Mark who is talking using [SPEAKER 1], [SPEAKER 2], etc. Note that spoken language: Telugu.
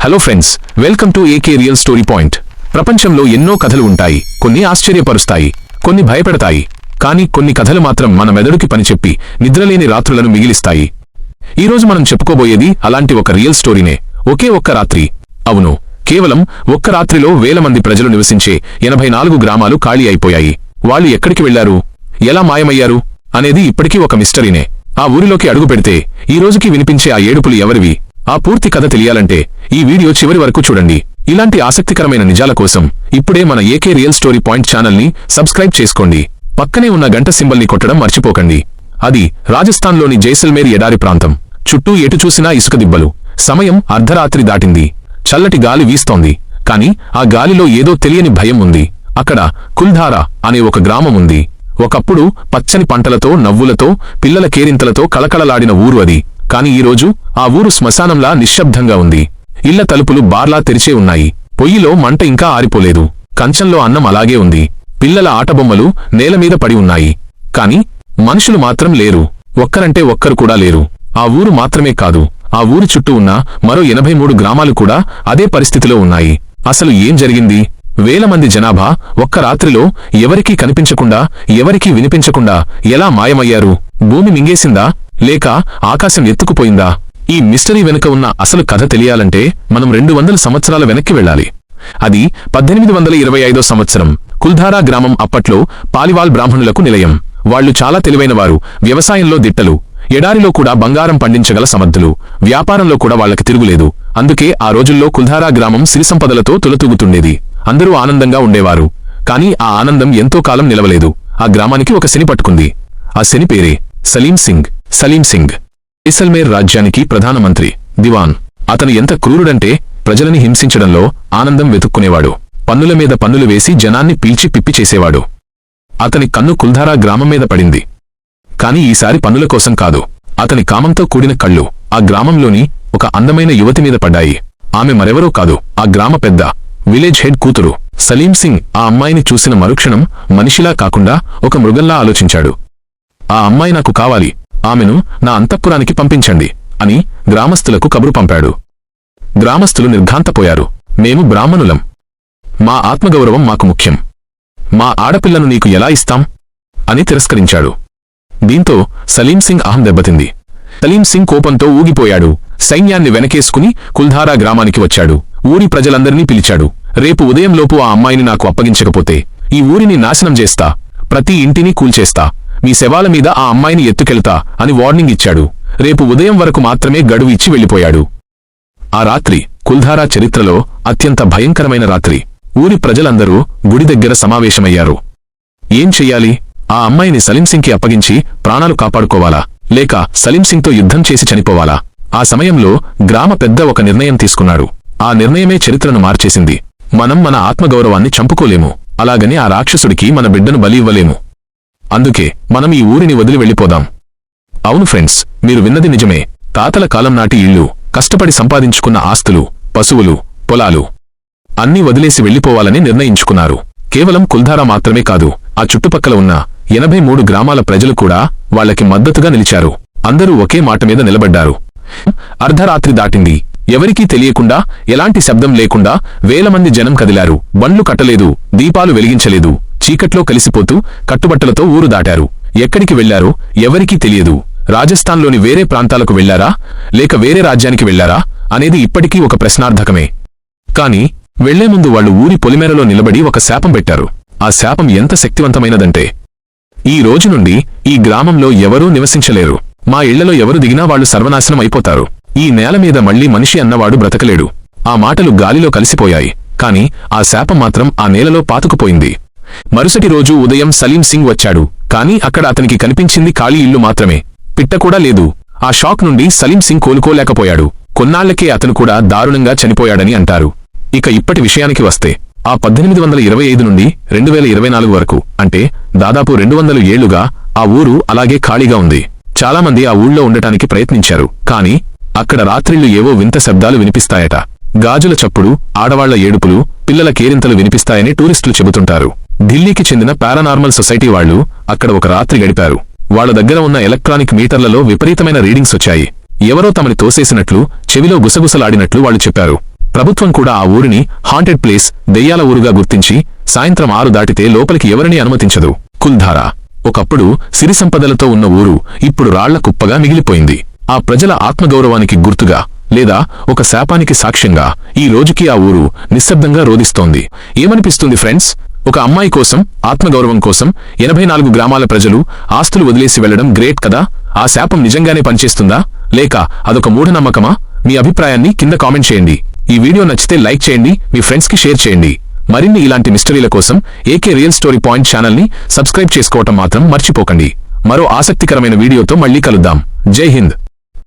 [SPEAKER 1] Hello friends, welcome to AK real story point. ప్రపంచంలో ఎన్నో కథలు ఉంటాయి. కొన్ని ఆశ్చర్యపరుస్తాయి, కొన్ని భయపెడతాయి. కానీ కొన్ని కథలు మాత్రం మన మెదడుకి పనిచెప్పి నిద్రలేని రాత్రులను మిగిలిస్తాయి. ఈరోజు మనం చెప్పుకోబోయేది అలాంటి ఒక రియల్ స్టోరీనే. ఒకే ఒక్క రాత్రి. అవును, కేవలం ఒక్క రాత్రిలో వేల మంది ప్రజలు నివసించే 84 గ్రామాలు ఖాళీ అయిపోయాయి. వాళ్ళు ఎక్కడికి వెళ్లారు, ఎలా మాయమయ్యారు అనేది ఇప్పటికీ ఒక మిస్టరీనే. ఆ ఊరిలోకి అడుగు పెడితే ఈ రోజుకి వినిపించే ఆ ఏడుపులు ఎవరివి? ఆ పూర్తి కథ తెలియాలంటే ఈ వీడియో చివరి వరకు చూడండి. ఇలాంటి ఆసక్తికరమైన నిజాల కోసం ఇప్పుడే మన ఏకే రియల్ స్టోరీ పాయింట్ ఛానల్ని సబ్స్క్రైబ్ చేసుకోండి. పక్కనే ఉన్న గంట సింబల్ని కొట్టడం మర్చిపోకండి. అది రాజస్థాన్లోని జైసల్మేర్ ఎడారి ప్రాంతం. చుట్టూ ఎటు చూసినా ఇసుక దిబ్బలు. సమయం అర్ధరాత్రి దాటింది. చల్లటి గాలి వీస్తోంది. కాని ఆ గాలిలో ఏదో తెలియని భయం ఉంది. అక్కడ కుల్ధారా అనే ఒక గ్రామం ఉంది. ఒకప్పుడు పచ్చని పంటలతో, నవ్వులతో, పిల్లల కేరింతలతో కళకళలాడిన ఊరు అది. కాని ఈరోజు ఆ ఊరు శ్మశానంలా నిశ్శబ్దంగా ఉంది. ఇళ్ల తలుపులు బార్లా తెరిచే ఉన్నాయి. పొయ్యిలో మంట ఇంకా ఆరిపోలేదు. కంచంలో అన్నం అలాగే ఉంది. పిల్లల ఆటబొమ్మలు నేలమీద పడి ఉన్నాయి. కాని మనుషులు మాత్రం లేరు. ఒక్కరంటే ఒక్కరు కూడా లేరు. ఆ ఊరు మాత్రమే కాదు, ఆ ఊరు చుట్టూ ఉన్న మరో 83 గ్రామాలు కూడా అదే పరిస్థితిలో ఉన్నాయి. అసలు ఏం జరిగింది? వేల మంది జనాభా ఒక్క రాత్రిలో ఎవరికీ కనిపించకుండా, ఎవరికీ వినిపించకుండా ఎలా మాయమయ్యారు? భూమి మింగేసిందా, లేక ఆకాశం ఎత్తుకుపోయిందా? ఈ మిస్టరీ వెనుక ఉన్న అసలు కథ తెలియాలంటే మనం 200 సంవత్సరాల వెనక్కి వెళ్ళాలి. అది 1825 సంవత్సరం. కుల్ధారా గ్రామం అప్పట్లో పాలివాల్ బ్రాహ్మణులకు నిలయం. వాళ్లు చాలా తెలివైనవారు, వ్యవసాయంలో దిట్టలు, ఎడారిలో కూడా బంగారం పండించగల సమర్థులు, వ్యాపారంలో కూడా వాళ్లకి తిరుగులేదు. అందుకే ఆ రోజుల్లో కుల్ధారా గ్రామం సిరిసంపదలతో తులతూగుతుండేది. అందరూ ఆనందంగా ఉండేవారు. కాని ఆ ఆనందం ఎంతో కాలం నిలవలేదు. ఆ గ్రామానికి ఒక శని పట్టుకుంది. ఆ శని పేరే సలీం సింగ్. సలీం సింగ్ జైసల్మేర్ రాజ్యానికి ప్రధానమంత్రి, దివాన్. అతను ఎంత క్రూరుడంటే ప్రజలని హింసించడంలో ఆనందం వెతుక్కునేవాడు. పన్నుల మీద పన్నులు వేసి జనాన్ని పీల్చి పిప్పి చేసేవాడు. అతని కన్ను కుల్ధారా గ్రామం మీద పడింది. కాని ఈసారి పన్నుల కోసం కాదు, అతని కామంతో కూడిన కళ్ళు ఆ గ్రామంలోని ఒక అందమైన యువతి మీద పడ్డాయి. ఆమె మరెవరో కాదు, ఆ గ్రామ పెద్ద, విలేజ్ హెడ్ కూతురు. సలీం సింగ్ ఆ అమ్మాయిని చూసిన మరుక్షణం మనిషిలా కాకుండా ఒక మృగంలా ఆలోచించాడు. ఆ అమ్మాయి నాకు కావాలి, ఆమెను నా అంతఃపురానికి పంపించండి అని గ్రామస్తులకు కబురు పంపాడు. గ్రామస్తులు నిర్ఘాంతపోయారు. మేము బ్రాహ్మణులం, మా ఆత్మగౌరవం మాకు ముఖ్యం, మా ఆడపిల్లను నీకు ఎలా ఇస్తాం అని తిరస్కరించాడు. దీంతో సలీం సింగ్ అహం దెబ్బతింది. సలీం సింగ్ కోపంతో ఊగిపోయాడు. సైన్యాన్ని వెనకేసుకుని కుల్ధారా గ్రామానికి వచ్చాడు. ఊరి ప్రజలందరినీ పిలిచాడు. రేపు ఉదయంలోపు ఆ అమ్మాయిని నాకు అప్పగించకపోతే ఈ ఊరిని నాశనం చేస్తా, ప్రతి ఇంటిని కూల్చేస్తా, మీ శవాల మీద ఆ అమ్మాయిని ఎత్తుకెళ్తా అని వార్నింగ్ ఇచ్చాడు. రేపు ఉదయం వరకు మాత్రమే గడువు ఇచ్చి వెళ్లిపోయాడు. ఆ రాత్రి కుల్ధారా చరిత్రలో అత్యంత భయంకరమైన రాత్రి. ఊరి ప్రజలందరూ గుడి దగ్గర సమావేశమయ్యారు. ఏం చెయ్యాలి? ఆ అమ్మాయిని సలీంసింగ్కి అప్పగించి ప్రాణాలు కాపాడుకోవాలా, లేక సలీంసింగ్తో యుద్ధం చేసి చనిపోవాలా? ఆ సమయంలో గ్రామ పెద్ద ఒక నిర్ణయం తీసుకున్నాడు. ఆ నిర్ణయమే చరిత్రను మార్చేసింది. మనం మన ఆత్మగౌరవాన్ని చంపుకోలేము, అలాగని ఆ రాక్షసుడికి మన బిడ్డను బలి ఇవ్వలేము. అందుకే మనం ఈ ఊరిని వదిలి వెళ్ళిపోదాం. అవును ఫ్రెండ్స్, మీరు విన్నది నిజమే. తాతల కాలం నాటి ఇళ్ళు, కష్టపడి సంపాదించుకున్న ఆస్తులు, పశువులు, పొలాలు అన్నీ వదిలేసి వెళ్లిపోవాలని నిర్ణయించుకున్నారు. కేవలం కుల్ధారా మాత్రమే కాదు, ఆ చుట్టుపక్కల ఉన్న 83 గ్రామాల ప్రజలు కూడా వాళ్లకి మద్దతుగా నిలిచారు. అందరూ ఒకే మాట మీద నిలబడ్డారు. అర్ధరాత్రి దాటింది. ఎవరికీ తెలియకుండా, ఎలాంటి శబ్దం లేకుండా వేల మంది జనం కదిలారు. బండ్లు కట్టలేదు, దీపాలు వెలిగించలేదు. చీకట్లో కలిసిపోతూ కట్టుబట్టలతో ఊరు దాటారు. ఎక్కడికి వెళ్లారో ఎవరికీ తెలియదు. రాజస్థాన్లోని వేరే ప్రాంతాలకు వెళ్లారా, లేక వేరే రాజ్యానికి వెళ్లారా అనేది ఇప్పటికీ ఒక ప్రశ్నార్థకమే. కాని వెళ్లే ముందు వాళ్లు ఊరి పొలిమేరలో నిలబడి ఒక శాపం పెట్టారు. ఆ శాపం ఎంత శక్తివంతమైనదంటే, ఈ రోజు నుండి ఈ గ్రామంలో ఎవరూ నివసించలేరు. మా ఇళ్లలో ఎవరు దిగినా వాళ్లు సర్వనాశనం అయిపోతారు. ఈ నేల మీద మళ్లీ మనిషి అన్నవాడు బ్రతకలేడు. ఆ మాటలు గాలిలో కలిసిపోయాయి. కాని ఆ శాపం మాత్రం ఆ నేలలో పాతుకుపోయింది. మరుసటి రోజు ఉదయం సలీం సింగ్ వచ్చాడు. కాని అక్కడ అతనికి కనిపించింది ఖాళీ ఇల్లు మాత్రమే. పిట్ట కూడా లేదు. ఆ షాక్ నుండి సలీం సింగ్ కోలుకోలేకపోయాడు. కొన్నాళ్లకే అతను కూడా దారుణంగా చనిపోయాడని అంటారు. ఇక ఇప్పటి విషయానికి వస్తే, ఆ 1825 నుండి 2024 వరకు, అంటే దాదాపు 200 ఏళ్లుగా ఆ ఊరు అలాగే ఖాళీగా ఉంది. చాలామంది ఆ ఊళ్ళో ఉండటానికి ప్రయత్నించారు. కాని అక్కడ రాత్రిళ్లు ఏవో వింత శబ్దాలు వినిపిస్తాయట. గాజుల చప్పుడు, ఆడవాళ్ల ఏడుపులు, పిల్లల కేరింతలు వినిపిస్తాయని టూరిస్టులు చెబుతుంటారు. ఢిల్లీకి చెందిన పారానార్మల్ సొసైటీ వాళ్లు అక్కడ ఒక రాత్రి గడిపారు. వాళ్ల దగ్గర ఉన్న ఎలక్ట్రానిక్ మీటర్లలో విపరీతమైన రీడింగ్స్ వచ్చాయి. ఎవరో తమని తోసేసినట్లు, చెవిలో గుసగుసలాడినట్లు వాళ్లు చెప్పారు. ప్రభుత్వం కూడా ఆ ఊరిని హాంటెడ్ ప్లేస్, దెయ్యాల ఊరుగా గుర్తించి సాయంత్రం 6 దాటితే లోపలికి ఎవరినీ అనుమతించదు. కుల్ధారా ఒకప్పుడు సిరి సంపదలతో ఉన్న ఊరు ఇప్పుడు రాళ్ల కుప్పగా మిగిలిపోయింది. ఆ ప్రజల ఆత్మగౌరవానికి గుర్తుగా లేదా ఒక శాపానికి సాక్ష్యంగా ఈ రోజుకి ఆ ఊరు నిశ్శబ్దంగా రోదిస్తోంది. ఏమనిపిస్తుంది ఫ్రెండ్స్? ఒక అమ్మాయి కోసం, ఆత్మగౌరవం కోసం 84 గ్రామాల ప్రజలు ఆస్తులు వదిలేసి వెళ్లడం గ్రేట్ కదా? ఆ శాపం నిజంగానే పనిచేస్తుందా, లేక అదొక మూఢనమ్మకమా? మీ అభిప్రాయాన్ని కింద కామెంట్ చేయండి. ఈ వీడియో నచ్చితే లైక్ చేయండి, మీ ఫ్రెండ్స్కి షేర్ చేయండి. మరిన్ని ఇలాంటి మిస్టరీల కోసం ఏకే రియల్ స్టోరీ పాయింట్ ఛానల్ని సబ్స్క్రైబ్ చేసుకోవటం మాత్రం మర్చిపోకండి. మరో ఆసక్తికరమైన వీడియోతో మళ్ళీ కలుద్దాం. జై హింద్.